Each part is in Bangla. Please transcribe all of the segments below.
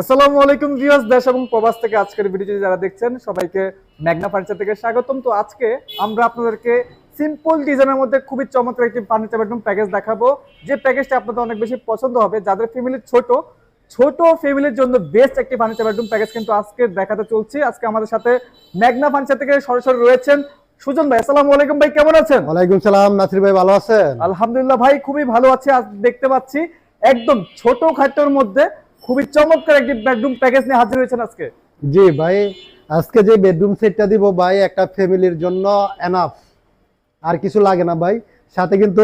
আসসালামু আলাইকুম ভিউয়ার্স, দেশ এবং প্রবাস থেকে আজকের ভিডিওটি যারা দেখছেন সবাইকে ম্যাগনা ফার্নিচার থেকে স্বাগতম। তো আজকে আমরা আপনাদেরকে সিম্পল ডিজাইনের মধ্যে খুবই চমৎকার একটি ফার্নিচার বেডরুম প্যাকেজ দেখাবো, যে প্যাকেজটা আপনাদের অনেক বেশি পছন্দ হবে। যাদের ফ্যামিলি ছোট ছোট ফ্যামিলির জন্য বেস্ট একটি ফার্নিচার বেডরুম প্যাকেজ কিন্তু আজকে দেখাতে চলছি। আজকে আমাদের সাথে ম্যাগনা ফার্নিচার থেকে সরাসরি রয়েছেন সুজন ভাই। আসসালামু আলাইকুম ভাই, কেমন আছেন? ওয়ালাইকুম সালাম নাসির ভাই, ভালো আছেন? আলহামদুলিল্লাহ ভাই, খুবই ভালো আছি। আজ দেখতে পাচ্ছি একদম ছোট খাটোর মধ্যে খুবই চমৎকার একটি বেডরুম প্যাকেজ নিয়ে হাজির হয়েছেন আজকে। জি ভাই, আজকে যে বেডরুম সেটটা দিব ভাই, একটা ফ্যামিলির জন্য এনাফ, আর কিছু লাগে না ভাই। সাথে কিন্তু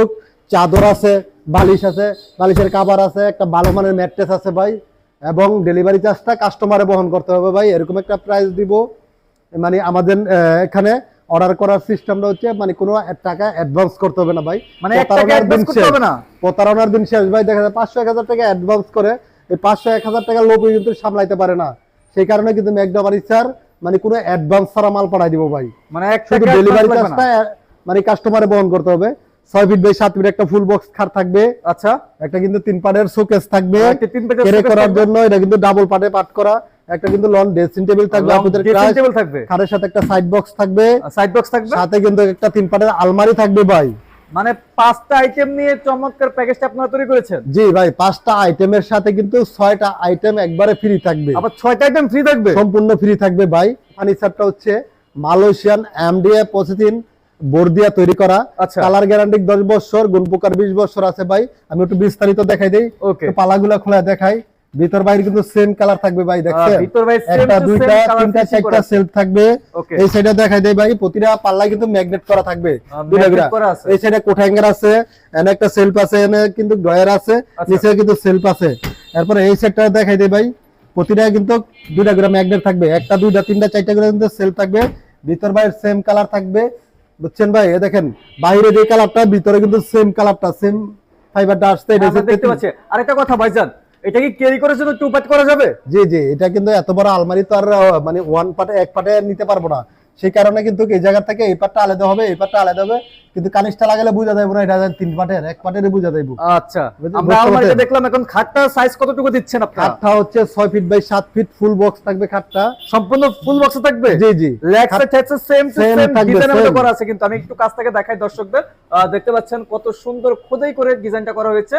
চাদর আছে, বালিশ আছে, বালিশের কভার আছে, একটা ভালো মানের ম্যাট্রেস আছে ভাই, এবং ডেলিভারি চার্জটা কাস্টমারে বহন করতে হবে ভাই। এরকম একটা প্রাইস দিব। মানে আমাদের এখানে অর্ডার করার সিস্টেমটা হচ্ছে মানে কোনো টাকা অ্যাডভান্স করতে হবে না ভাই। মানে প্রতারণার দিন শেষ ভাই। দেখা যায় 500-1000 টাকা অ্যাডভান্স করে এই 500-1000 টাকা লোভে কিন্তু সামলাইতে পারে না। সেই কারণে কিন্তু ম্যাগনা ফার্নিচার মানে কোনো অ্যাডভান্স ছাড়া মাল পাঠাই দিব ভাই। মানে শুধু ডেলিভারি চার্জটা মানে কাস্টমারে বহন করতে হবে। 6 ফিট বাই 7 ফিট একটা ফুল বক্স খাট থাকবে। আচ্ছা, একটা কিন্তু 3 পাটের শোকেস থাকবে ক্যারি করার জন্য। এটা কিন্তু ডাবল পাটে পাট করা। একটা কিন্তু লং ড্রেসিং টেবিল থাকবে, আপনাদের খাটের সাথে একটা সাইড বক্স থাকবে, সাথে কিন্তু একটা 3 পাটের আলমারি থাকবে ভাই। মানে 5টা আইটেম নিয়ে চমৎকার প্যাকেজটা আপনারা তৈরি করেছেন। জি ভাই, 5টা আইটেমের সাথে কিন্তু 6টা আইটেম একবারে ফ্রি থাকবে। আবার 6টা আইটেম ফ্রি থাকবে, সম্পূর্ণ ফ্রি থাকবে ভাই। ফার্নিচারটা হচ্ছে মালয়েশিয়ান এমডিএ প্রসেসিং বোর্ড দিয়ে তৈরি করা। কালার গ্যারান্টি 10 বছর, গুণপোকার 20 বছর আছে ভাই। আমি একটু বিস্তারিত দেখাই দেই, পালাগুলা খোলা দেখাই। ভিতর বাইরে কিন্তু সেম কালার থাকবে ভাই, দেখছেন? একটা দুইটা তিনটা চারটা সেলফ থাকবে। এই সাইডে দেখাই দেই ভাই, প্রতিটা পাল্লা কিন্তু ম্যাগনেট করা থাকবে। এই সাইডে কোট হ্যাঙ্গার আছে, এখানে একটা সেলফ আছে, এখানে কিন্তু ড্রয়ার আছে, নিচে কিন্তু সেলফ আছে। এরপর এই সাইডটা দেখাই দেই ভাই, প্রতিটা কিন্তু দুইটা করে ম্যাগনেট থাকবে। একটা দুইটা তিনটা চারটা করে কিন্তু সেলফ থাকবে। ভিতর বাইরে সেম কালার থাকবে, বুঝছেন ভাই? এই দেখেন বাইরে যে কালারটা, ভিতরে কিন্তু সেম কালারটা, সেম ফাইবারটা আসছে। এটা দেখতে পাচ্ছেন। আরেকটা কথা ভাইজান, এটা কি ক্যারি করার জন্য 2 পার্ট করা যাবে? জি জি, এটা কিন্তু এত বড় আলমারি তো আর মানে ওয়ান পার্টে এক পার্টে নিতে পারবো না। সেই কারণে কিন্তু এই জায়গা থেকে এই পার্টটা আলাদা হবে, এই পার্টটা আলাদা হবে। কিন্তু কানিসটা লাগালে বুঝা যাবে না এটা 3 পার্টের, এক পার্টেরই বুঝা যাবে। আচ্ছা, আমরা আলমারিতে দেখলাম। এখন খাটটা সাইজ কতটুকু দিচ্ছেন আপনারা? খাটটা হচ্ছে 6 feet by 7 feet full box থাকবে। খাটটা সম্পূর্ণ ফুল বক্স থাকবে। জি জি, লেগসে টেক্সে সেম ডিজাইনের মতো করা আছে। কিন্তু আমি একটু কাছ থেকে দেখাই দর্শকদের। দেখতে পাচ্ছেন কত সুন্দর খোদাই করে ডিজাইনটা করা হয়েছে।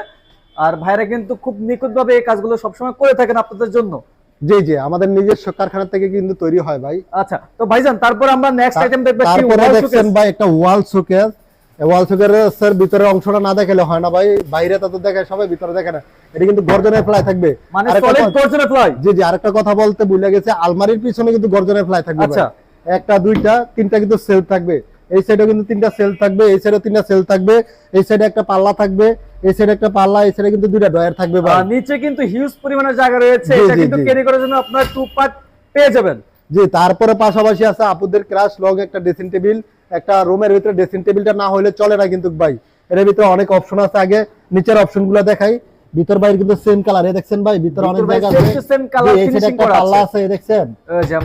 আর ভাইরা কিন্তু খুব নিখুঁতভাবে এই কাজগুলো সবসময় করে থাকেন আপনাদের জন্য। জি জি, আমাদের নিজস্ব কারখানা থেকে কিন্তু তৈরি হয় ভাই। আচ্ছা, তো ভাইজান তারপর আমরা নেক্সট আইটেম দেখব। তারপরে দেখছেন ভাই একটা ওয়াল শোকেস। ওয়াল শোকেসের ভিতরের অংশটা না দেখালে হয় না ভাই। বাইরে তো দেখায় সবাই, ভিতরে দেখে না। এটা কিন্তু গর্জনের ফ্লাই থাকবে, মানে সলিড গর্জনের ফ্লাই। জি জি, আরেকটা কথা বলতে ভুলে গেছে, আলমারির পিছনে কিন্তু গর্জনের ফ্লাই থাকবে। আচ্ছা, একটা দুইটা তিনটা কিন্তু সেল থাকবে। এই সাইডে কিন্তু 3টা সেল থাকবে, এই সাইডে 3টা সেল থাকবে, এই সাইডে একটা পাল্লা থাকবে, এই সাইডে একটা পাল্লা, এই সাইডে কিন্তু 2টা ড্রয়ার থাকবে ভাই। নিচে কিন্তু হিউজ পরিমাণের জায়গা রয়েছে। এটা কিন্তু ক্যারি করার জন্য আপনারা 2 পার্ট পেয়ে যাবেন। জি, তারপরে পাশাপাশি আছে আপুদের ক্রাশ লং একটা ড্রেসিং টেবিল। একটা রুমের ভিতরে ড্রেসিং টেবিলটা না হলে চলে না কিন্তু ভাই। এর ভিতরে অনেক অপশন আছে। আগে নিচের অপশনগুলো দেখাই। ভিতর বাইরে কিন্তু সেম কালার। এই দেখছেন ভাই, ভিতরে অনেক জায়গা আছে, সেম কালার ফিনিশিং করা আছে। পাল্লা আছে, এই দেখছেন?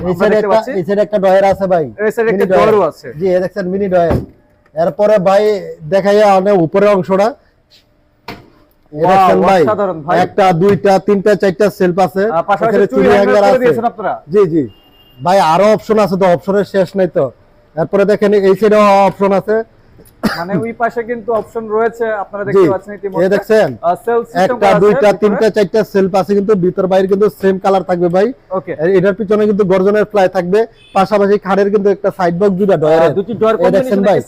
এই সাইডে একটা ড্রয়ার আছে ভাই, এই সাইডে একটা ড্রয়ারও আছে। জি, এই দেখছেন মিনি ড্রয়ার। এরপরে ভাই দেখাইয়া অনেক উপরের অংশটা। এই দেখছেন ভাই, একটা দুইটা তিনটা চারটা সেলফ আছে, পাশাপাশি চুড়ি হ্যাঙ্গার আছে। জি জি ভাই, আরো অপশন আছে তো, অপশনের শেষ নাই তো। এরপরে দেখেন এই সাইডে অপশন আছে, মানে ওই পাশে কিন্তু অপশন রয়েছে, আপনারা দেখতে পাচ্ছেন ইতিমধ্যে। এই দেখছেন একটা দুইটা তিনটা চারটা সেলফ আছে, কিন্তু ভিতর বাইরে কিন্তু সেম কালার থাকবে ভাই। ওকে, এটার পিছনে কিন্তু গর্জনের ফ্লাই থাকবে। পাশাপাশি খাটের কিন্তু একটা সাইড বক্স, দুটো ডয়ার, দুটি ডয়ার কম্বিনেশন ভাই।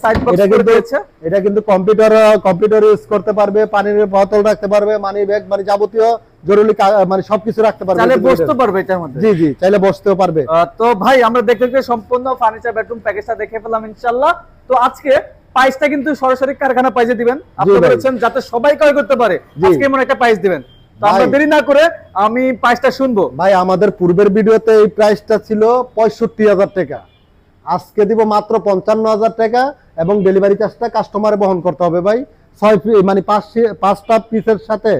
এটা কিন্তু কম্পিউটার ইউজ করতে পারবে, পানির বোতল রাখতে পারবে, মানি ব্যাগ, মানে যাবতীয় জরুরি মানে সবকিছু রাখতে পারবে। চাইলে বসতে পারবে এটার মধ্যে। জি জি, চাইলে বসতেও পারবে। তো ভাই আমরা দেখতে সম্পূর্ণ ফার্নিচার বেডরুম প্যাকেজটা দেখে ফেললাম ইনশাআল্লাহ। তো আজকে প্রাইসটা কিন্তু সরাসরি কারখানা প্রাইসে দিবেন। আপনি বলেছেন যাতে সবাই ক্রয় করতে পারে, আজকে এমন একটা প্রাইস দিবেন। তো আমরা দেরি না করে আমি প্রাইসটা শুনবো। ভাই আমাদের পূর্বের ভিডিওতে এই প্রাইসটা ছিল 65,000 টাকা, আজকে দিব মাত্র 55,000 টাকা, এবং ডেলিভারি চার্জটা কাস্টমারে বহন করতে হবে ভাই। 6 মানে 5টা পিসের সাথে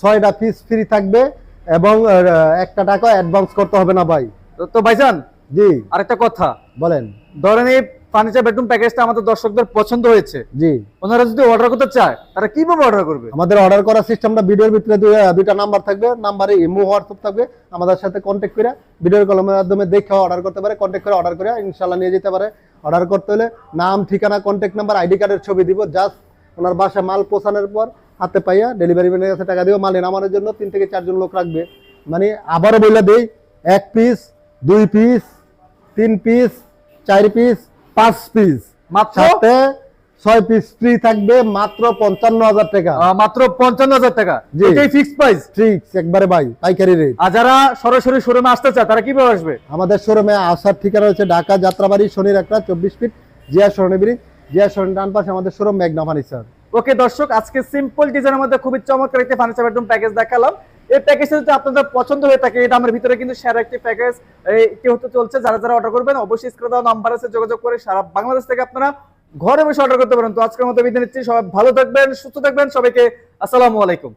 6টা পিস ফ্রি থাকবে, এবং 1 টাকা অ্যাডভান্স করতে হবে না ভাই। তো ভাইজান, জি আরেকটা কথা বলেন। ধরেন এই ফার্নিচার বেডরুম প্যাকেজটা আমাদের দর্শকদের পছন্দ হয়েছে, জি, ওনারা যদি অর্ডার করতে চায় তারা কিভাবে অর্ডার করবে? আমাদের অর্ডার করার সিস্টেমটা ভিডিওর ভিতরে দুইটা নাম্বার থাকবে, নাম্বারে ইমো হোয়াটসঅ্যাপ থাকবে, আমাদের সাথে কন্ট্যাক্ট করে ভিডিও কলের মাধ্যমে দেখে অর্ডার করতে পারে, কন্ট্যাক্ট করে অর্ডার করে ইনশাআল্লাহ নিয়ে যেতে পারে। অর্ডার করতে হলে নাম, ঠিকানা, কন্ট্যাক্ট নাম্বার, আইডি কার্ডের ছবি দিব, জাস্ট ওনার বাসায় মাল পৌঁছানোর পর হাতে পাইয়া ডেলিভারি ম্যানের কাছে টাকা দিব। মাল নামানোর জন্য 3 থেকে 4 জন লোক রাখবে। মানে আবারও বলে দেই, 1 piece, 2 piece, 3 piece, 4 piece, 5 piece, মাত্র সাথে 6 পিস ফ্রি থাকবে, মাত্র 55,000 টাকা। মাত্র 55,000 টাকা, জি। এটাই ফিক্সড প্রাইস। ঠিক একবারে ভাই, পাইকারি রেট। আর যারা সরাসরি শোরুমে আসতে চায় তারা কিভাবে আসবে? আমাদের শোরুমে আসার ঠিকানা হচ্ছে ঢাকা যাত্রাবাড়ি, শনির একটা 24 ফিট, জিয়া সরণি ব্রিজ, জিয়া সরণি ডান পাশে আমাদের শোরুম মেঘনা ফার্নিচার। ওকে দর্শক, আজকে সিম্পল ডিজাইনের মধ্যে খুবই চমৎকার একটি ফার্নিচার বেডরুম প্যাকেজ দেখালাম। এই প্যাকেজটা যদি আপনাদের পছন্দ হয়ে থাকে, এই দামের ভিতরে কিন্তু সেরা একটি প্যাকেজ কি হতে চলছে। যারা যারা অর্ডার করবেন অবশ্যই স্ক্রিনে দেওয়া নাম্বার আছে, যোগাযোগ করে সারা বাংলাদেশ থেকে আপনারা ঘরে বসে অর্ডার করতে পারেন। তো আজকের মতো বিদায় নিচ্ছি, সবাই ভালো থাকবেন, সুস্থ থাকবেন, সবাইকে আসসালামু আলাইকুম।